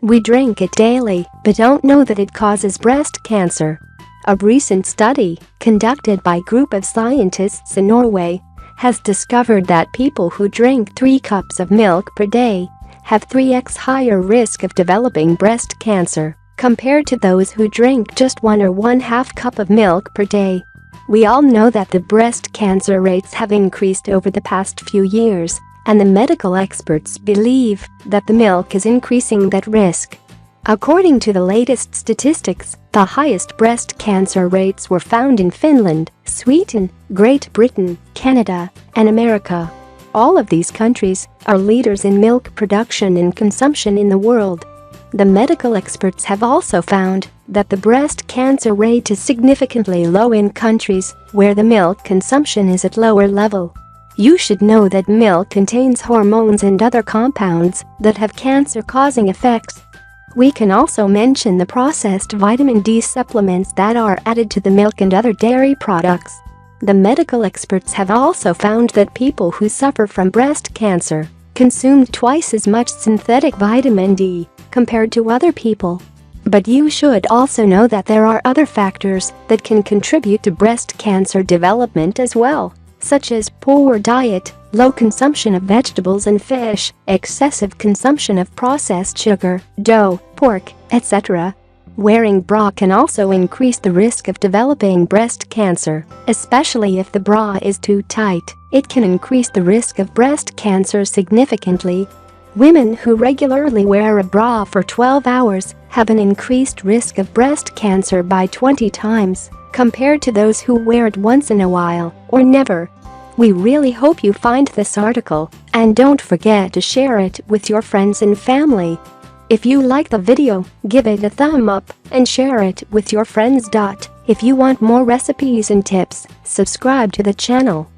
We drink it daily but don't know that it causes breast cancer. A recent study, conducted by a group of scientists in Norway, has discovered that people who drink 3 cups of milk per day have 3x higher risk of developing breast cancer compared to those who drink just 1 or 1/2 cup of milk per day. We all know that the breast cancer rates have increased over the past few years, and the medical experts believe that the milk is increasing that risk. According to the latest statistics, the highest breast cancer rates were found in Finland, Sweden, Great Britain, Canada, and America. All of these countries are leaders in milk production and consumption in the world. The medical experts have also found that the breast cancer rate is significantly low in countries where the milk consumption is at lower level. You should know that milk contains hormones and other compounds that have cancer-causing effects. We can also mention the processed vitamin D supplements that are added to the milk and other dairy products. The medical experts have also found that people who suffer from breast cancer consume twice as much synthetic vitamin D compared to other people. But you should also know that there are other factors that can contribute to breast cancer development as well, such as poor diet, low consumption of vegetables and fish, excessive consumption of processed sugar, dough, pork, etc. Wearing bra can also increase the risk of developing breast cancer, especially if the bra is too tight. It can increase the risk of breast cancer significantly. Women who regularly wear a bra for 12 hours have an increased risk of breast cancer by 20 times compared to those who wear it once in a while or never. We really hope you find this article, and don't forget to share it with your friends and family. If you like the video, give it a thumb up and share it with your friends. If you want more recipes and tips, subscribe to the channel.